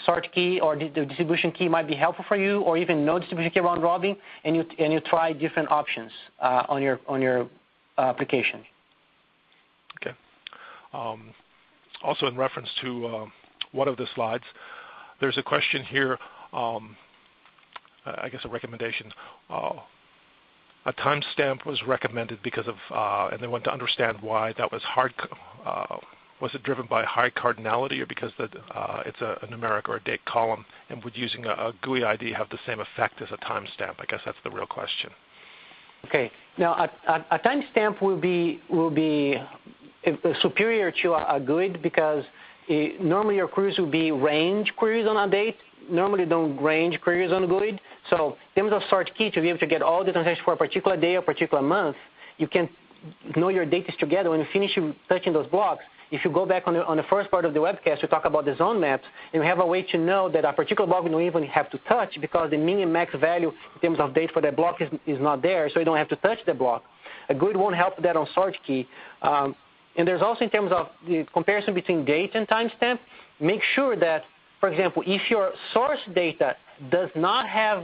sort key or the distribution key might be helpful for you, or even no distribution key round robin, and you try different options on your application. Okay. Also in reference to one of the slides, there's a question here, I guess a recommendation. A timestamp was recommended because of, and they want to understand why that was hard. Was it driven by high cardinality, or because it's a numeric or a date column, and would using a GUI ID have the same effect as a timestamp? I guess that's the real question. Okay. Now, a timestamp will be superior to a GUID because normally your queries will be range queries on a date. Normally don't range queries on a GUID. So in terms of sort key, to be able to get all the transactions for a particular day or particular month, you can know your data together. When you finish touching those blocks, if you go back on the first part of the webcast, we talk about the zone maps, and we have a way to know that a particular block we don't even have to touch because the min and max value in terms of date for that block is not there, so you don't have to touch the block. A GUID won't help that on sort key. And there's also in terms of the comparison between date and timestamp, make sure that, for example, if your source data does not have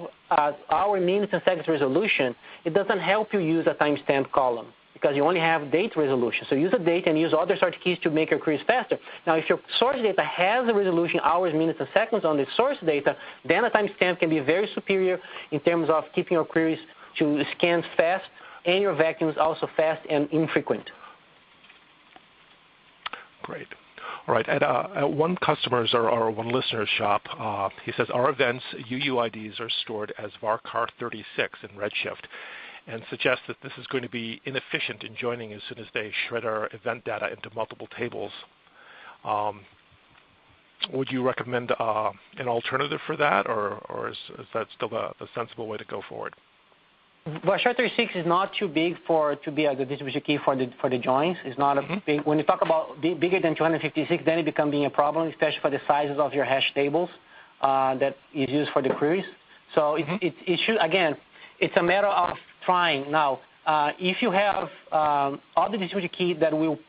hour, minutes, and seconds resolution, it doesn't help you use a timestamp column because you only have date resolution. So use a date and use other sort keys to make your queries faster. Now, if your source data has a resolution hours, minutes, and seconds on the source data, then a timestamp can be very superior in terms of keeping your queries to scans fast and your vacuums also fast and infrequent. Great. All right. At one customer's or one listener's shop, he says our events UUIDs are stored as varchar36 in Redshift, and suggests that this is going to be inefficient in joining as soon as they shred our event data into multiple tables. Would you recommend an alternative for that, or is that still the sensible way to go forward? Varchar36 is not too big to be a good distribution key for the joins. It's not a big. When you talk about bigger than 256, then it becomes being a problem, especially for the sizes of your hash tables that is used for the queries. So it should, again, it's a matter of trying. Now, if you have other distribution key that will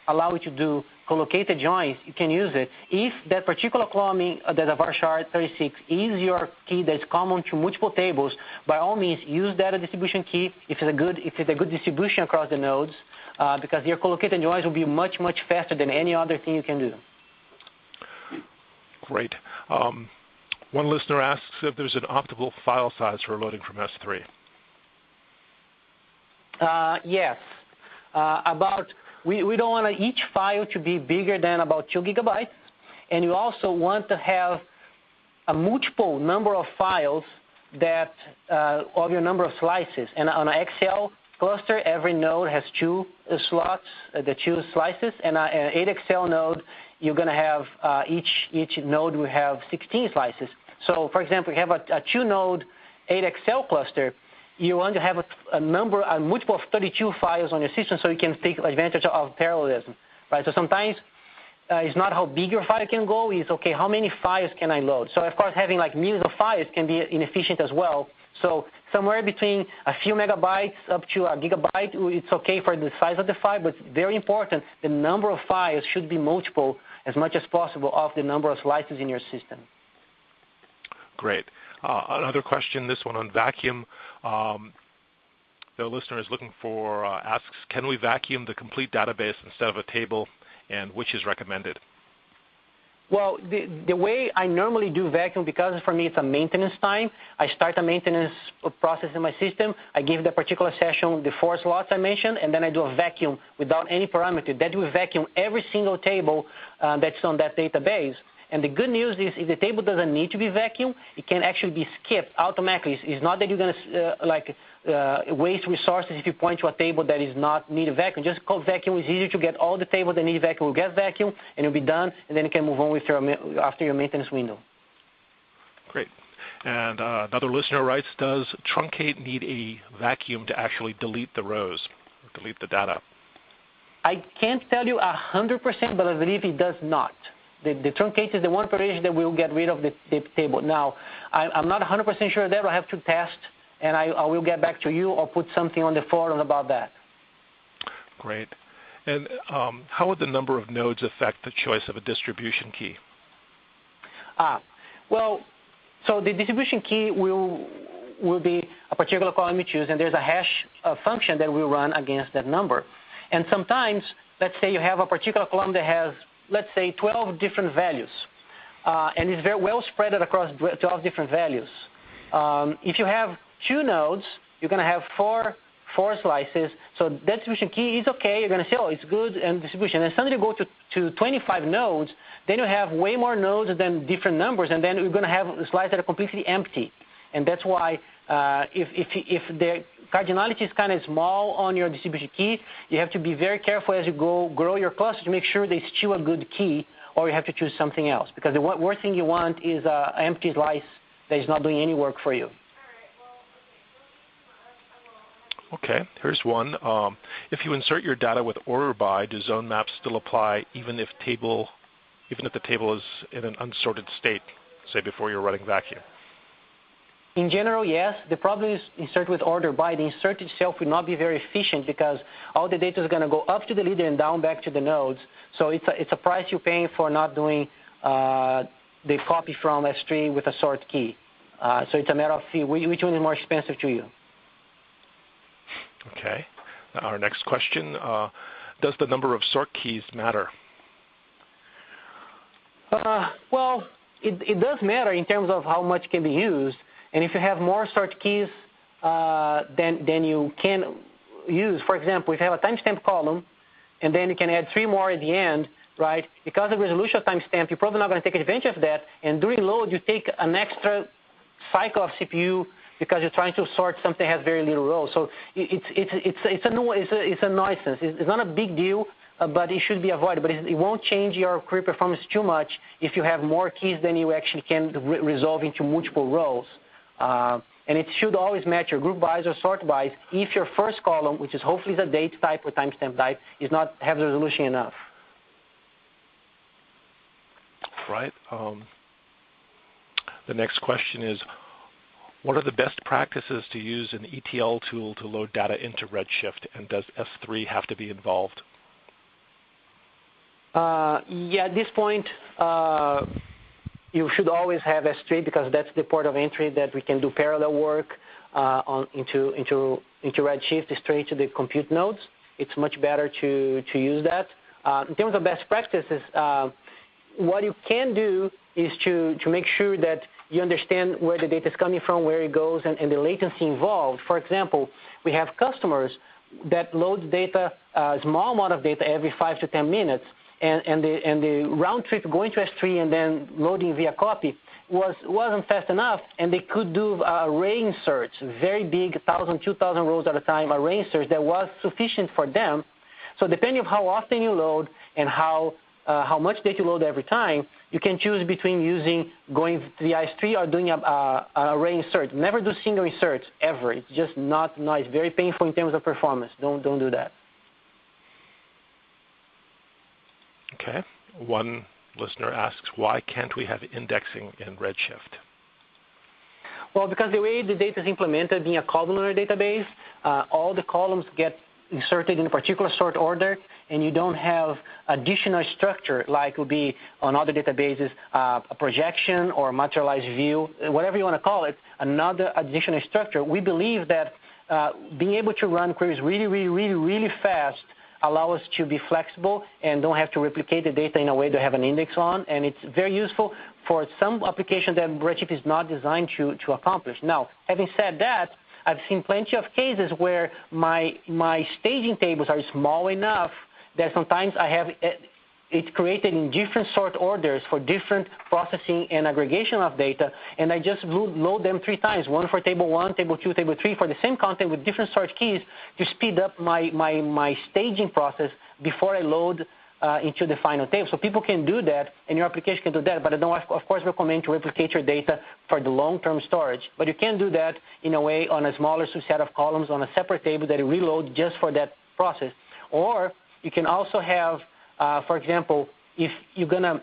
allow you to do collocated joins, you can use it. If that particular cloning, that the Varchar36 is your key that's common to multiple tables, by all means use that distribution key if it's a good distribution across the nodes, because your collocated joins will be much, much faster than any other thing you can do. Great. One listener asks if there's an optimal file size for loading from S3. Yes. We don't want each file to be bigger than about 2 gigabytes, and you also want to have a multiple number of files that of your number of slices. And on an Excel cluster, every node has 2 slots, the 2 slices, and an 8XL node, you're going to have each node will have 16 slices. So, for example, you have a 2-node 8XL cluster. You want to have a multiple of 32 files on your system so you can take advantage of parallelism, right? So sometimes it's not how big your file can go, it's okay, how many files can I load? So of course having like millions of files can be inefficient as well. So somewhere between a few megabytes up to a gigabyte, it's okay for the size of the file, but it's very important, the number of files should be multiple as much as possible of the number of slices in your system. Great. Another question, this one on vacuum. The listener is looking for, asks, can we vacuum the complete database instead of a table, and which is recommended? Well, the way I normally do vacuum, because for me it's a maintenance time, I start a maintenance process in my system, I give the particular session the 4 slots I mentioned, and then I do a vacuum without any parameter. That will vacuum every single table that's on that database. And the good news is if the table doesn't need to be vacuumed, it can actually be skipped automatically. It's not that you're going to waste resources if you point to a table that is not need a vacuum. Just call vacuum. It's easier to get all the tables that need vacuum will get vacuum, and you'll be done, and then you can move on with after your maintenance window. Great. And another listener writes, does truncate need a vacuum to actually delete the rows, or delete the data? I can't tell you 100%, but I believe it does not. The truncate is the one operation that will get rid of the table. Now, I'm not 100% sure of that. I'll have to test, and I will get back to you or put something on the forum about that. Great. And how would the number of nodes affect the choice of a distribution key? Well, so the distribution key will be a particular column you choose, and there's a hash function that will run against that number. And sometimes, let's say you have a particular column that has, let's say, 12 different values, and it's very well spread across 12 different values. If you have 2 nodes, you're going to have four slices. So that distribution key is okay. You're going to say, oh, it's good and distribution. And suddenly you go to 25 nodes, then you have way more nodes than different numbers, and then you're going to have slices that are completely empty. And that's why if the cardinality is kind of small on your distribution key, you have to be very careful as you grow your cluster to make sure there's still a good key, or you have to choose something else. Because the worst thing you want is an empty slice that is not doing any work for you. Okay, here's one. If you insert your data with order by, do zone maps still apply even if the table is in an unsorted state, say before you're running vacuum? In general, yes. The problem is insert with order by. The insert itself will not be very efficient because all the data is going to go up to the leader and down back to the nodes. So it's a price you're paying for not doing the copy from S3 with a sort key. So it's a matter of which one is more expensive to you. Okay. Our next question, does the number of sort keys matter? Well, it does matter in terms of how much can be used. And if you have more sort keys than you can use, for example, if you have a timestamp column, and then you can add 3 more at the end, right? Because of the resolution of timestamp, you're probably not going to take advantage of that. And during load, you take an extra cycle of CPU because you're trying to sort something that has very little rows. So it's a nuisance. It's not a big deal, but it should be avoided. But it won't change your query performance too much if you have more keys than you actually can resolve into multiple rows. And it should always match your group bys or sort bys if your first column, which is hopefully the date type or timestamp type, is not have the resolution enough. Right. The next question is, what are the best practices to use an ETL tool to load data into Redshift, and does S3 have to be involved? Yeah, at this point, you should always have S3 because that's the port of entry that we can do parallel work into Redshift straight to the compute nodes. It's much better to use that. In terms of best practices, what you can do is to make sure that you understand where the data is coming from, where it goes, and the latency involved. For example, we have customers that load data, a small amount of data every 5 to 10 minutes, and the round trip going to S3 and then loading via copy wasn't fast enough, and they could do array inserts, very big, 1,000, 2,000 rows at a time, array inserts that was sufficient for them. So depending on how often you load and how much data you load every time, you can choose between going to the S3 or doing an array insert. Never do single inserts, ever. It's just not nice. Very painful in terms of performance. Don't do that. Okay. One listener asks, why can't we have indexing in Redshift? Well, because the way the data is implemented being a columnar database, all the columns get inserted in a particular sort order, and you don't have additional structure like would be on other databases, a projection or materialized view, whatever you want to call it, another additional structure. We believe that being able to run queries really fast allow us to be flexible and don't have to replicate the data in a way to have an index on, and it's very useful for some applications that Redshift is not designed to accomplish. Now, having said that, I've seen plenty of cases where my staging tables are small enough that sometimes I have it created in different sort orders for different processing and aggregation of data, and I just load them 3 times, one for table 1, table 2, table 3, for the same content with different sort keys to speed up my staging process before I load into the final table. So people can do that, and your application can do that, but I don't, of course, recommend to replicate your data for the long-term storage. But you can do that in a way on a smaller subset of columns on a separate table that you reload just for that process. Or you can also have, for example, if you're going to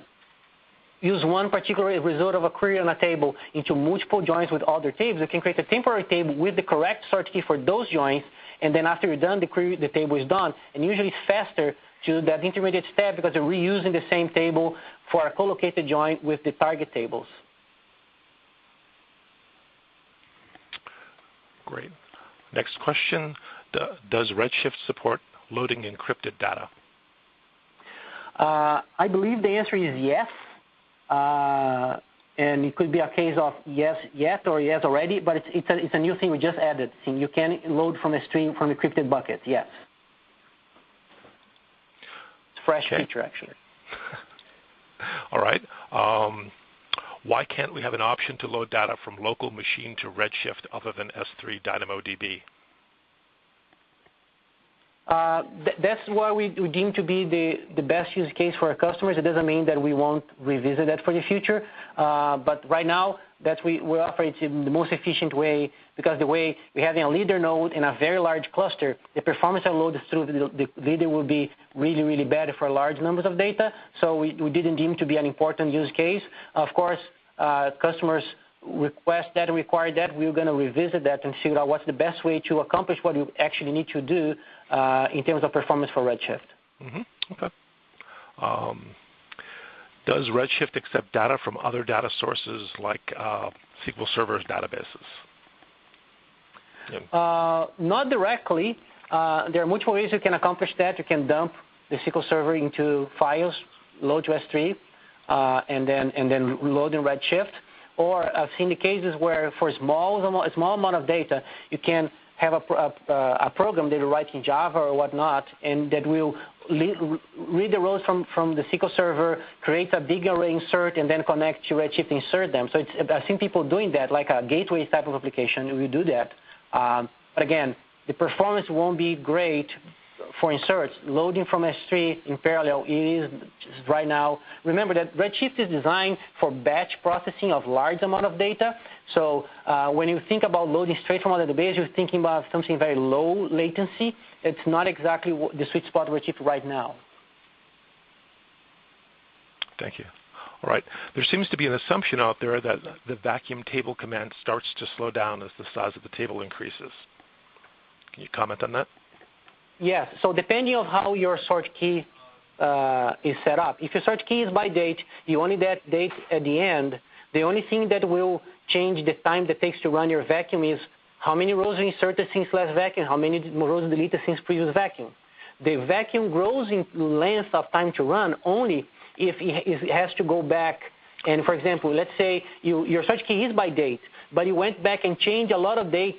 use one particular result of a query on a table into multiple joins with other tables, you can create a temporary table with the correct sort key for those joins, and then after you're done, the table is done. And usually it's faster to that intermediate step because you're reusing the same table for a co-located join with the target tables. Great. Next question, does Redshift support loading encrypted data? I believe the answer is yes. And it could be a case of yes yet or yes already, but it's a new thing we just added. You can load from a stream from encrypted buckets, yes. It's a fresh feature, actually. All right. Why can't we have an option to load data from local machine to Redshift other than S3 DynamoDB? That's what we deem to be the best use case for our customers. It doesn't mean that we won't revisit that for the future. But right now, we offer it in the most efficient way because the way we have a leader node in a very large cluster, the performance of load through the leader will be really, really bad for large numbers of data. So we didn't deem to be an important use case. Of course, customers request that and require that. We're going to revisit that and figure out what's the best way to accomplish what you actually need to do in terms of performance for Redshift. Okay. Does Redshift accept data from other data sources like SQL Server's databases? Not directly. There are multiple ways you can accomplish that. You can dump the SQL Server into files, load to S3, and then load in Redshift. Or I've seen the cases where for a small amount of data, you can have a program that you write in Java or whatnot, and that will read the rows from the SQL Server, create a big array insert, and then connect to Redshift and insert them. So I've seen people doing that, like a gateway type of application. We do that. But again, the performance won't be great for inserts. Loading from S3 in parallel, it is right now. Remember that Redshift is designed for batch processing of large amount of data. So when you think about loading straight from a database, you're thinking about something very low latency. It's not exactly the sweet spot of Redshift right now. Thank you. All right. There seems to be an assumption out there that the vacuum table command starts to slow down as the size of the table increases. Can you comment on that? Yes. So depending on how your sort key is set up, if your sort key is by date, you only that date at the end. The only thing that will change the time that takes to run your vacuum is how many rows you inserted since last vacuum, how many rows deleted since previous vacuum. The vacuum grows in length of time to run only if it has to go back. And for example, let's say your search key is by date, but you went back and changed a lot of date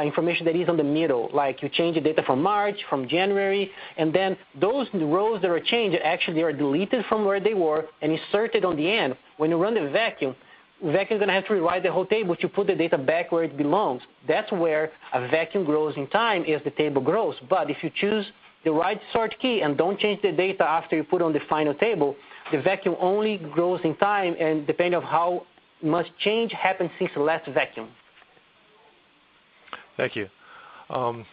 information that is on the middle, like you changed the data from March, from January, and then those rows that are changed actually are deleted from where they were and inserted on the end. When you run the vacuum is going to have to rewrite the whole table to put the data back where it belongs. That's where a vacuum grows in time as the table grows. But if you choose the right sort key and don't change the data after you put on the final table, the vacuum only grows in time, and depending on how much change happened since the last vacuum. Thank you. A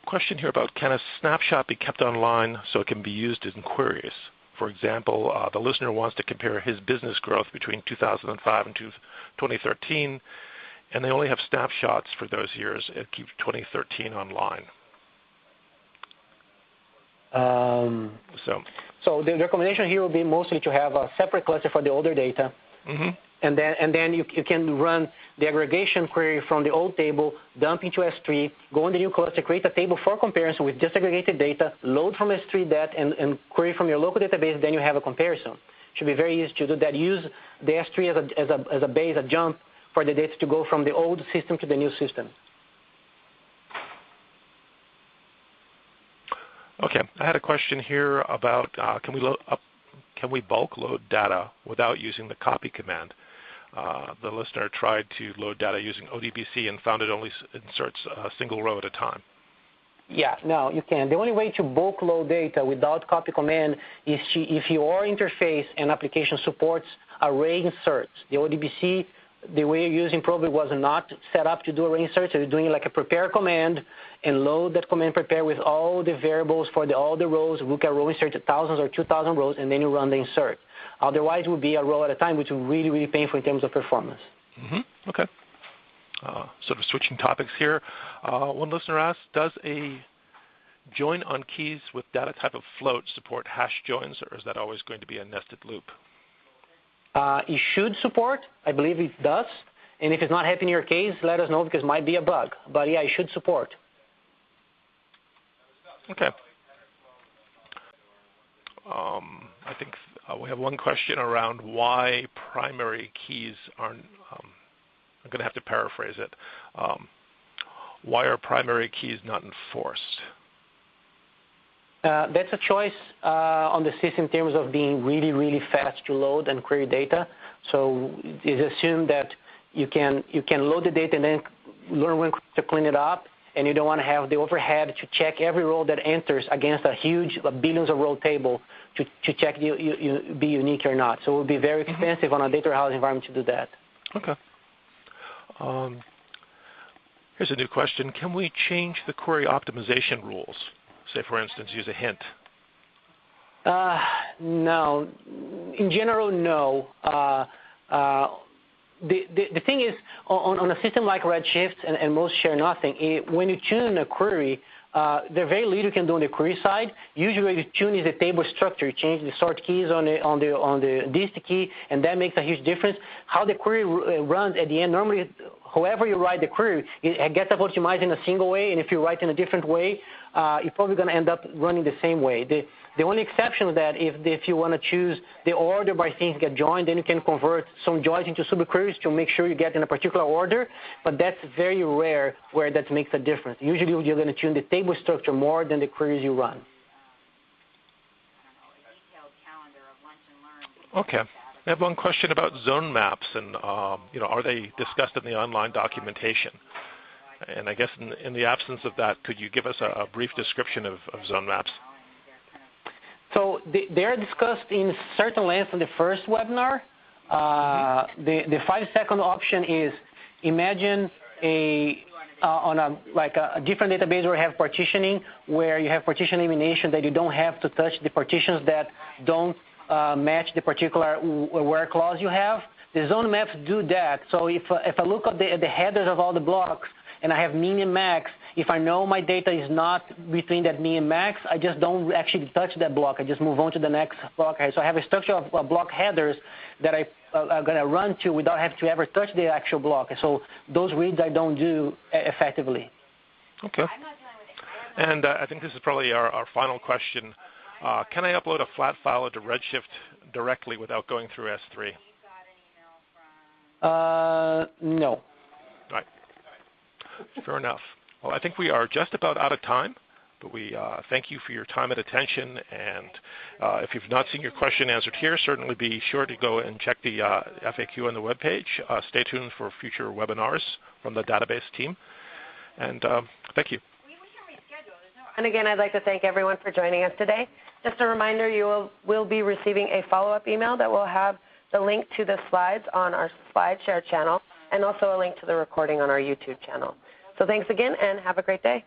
question here about, can a snapshot be kept online so it can be used in queries? For example, the listener wants to compare his business growth between 2005 and 2013, and they only have snapshots for those years. It keeps 2013 online. So the recommendation here will be mostly to have a separate cluster for the older data. And then you can run the aggregation query from the old table, dump into S3, go in the new cluster, create a table for comparison with disaggregated data, load from S3 that, and query from your local database, then you have a comparison. Should be very easy to do that. Use the S3 as a base, a jump for the data to go from the old system to the new system. Okay, I had a question here about can we bulk load data without using the copy command? The listener tried to load data using ODBC and found it only inserts a single row at a time. Yeah, no, you can. The only way to bulk load data without copy command is if your interface and application supports array inserts. The ODBC the way you're using probably was not set up to do a range search. So you're doing like a prepare command and load that command prepare with all the variables for all the rows, look at row insert thousands or 2,000 rows, and then you run the insert. Otherwise, it would be a row at a time, which would really, really painful in terms of performance. Okay. Sort of switching topics here. One listener asks, does a join on keys with data type of float support hash joins, or is that always going to be a nested loop? It should support. I believe it does. And if it's not happening in your case, let us know because it might be a bug. But yeah, it should support. Okay. I think we have one question around why primary keys aren't, I'm going to have to paraphrase it. Why are primary keys not enforced? That's a choice on the system in terms of being really, really fast to load and query data. So it's assumed that you can load the data and then learn when to clean it up, and you don't want to have the overhead to check every row that enters against a huge billions of row table to check you be unique or not. So it would be very expensive on a data warehouse environment to do that. Okay. Here's a new question. Can we change the query optimization rules? Say, for instance, use a hint. No. In general, no. The thing is, on a system like Redshift, and most share nothing, when you tune a query, there's very little you can do on the query side. Usually, you tune is the table structure. You change the sort keys on the dist key, and that makes a huge difference. How the query runs at the end, normally, however you write the query, it gets optimized in a single way, and if you write in a different way, you're probably going to end up running the same way. The only exception is that if you want to choose the order by things get joined, then you can convert some joins into subqueries to make sure you get in a particular order, but that's very rare where that makes a difference. Usually you're going to tune the table structure more than the queries you run. Okay. I have one question about zone maps, and are they discussed in the online documentation? And I guess in the absence of that, could you give us a brief description of zone maps? So they are discussed in certain length in the first webinar. The 5-second option is imagine on a different database where you have partitioning, where you have partition elimination that you don't have to touch the partitions that don't match the particular where clause you have. The zone maps do that. So if I look at the headers of all the blocks and I have min and max, if I know my data is not between that min and max, I just don't actually touch that block. I just move on to the next block. So I have a structure of block headers that I'm going to run to without having to ever touch the actual block. So those reads I don't do effectively. Okay. And I think this is probably our final question. Can I upload a flat file into Redshift directly without going through S3? No. Right. Fair enough. Well, I think we are just about out of time, but we thank you for your time and attention. And if you've not seen your question answered here, certainly be sure to go and check the FAQ on the webpage. Stay tuned for future webinars from the database team. And thank you. And again, I'd like to thank everyone for joining us today. Just a reminder, you will be receiving a follow-up email that will have the link to the slides on our SlideShare channel and also a link to the recording on our YouTube channel. So thanks again, and have a great day.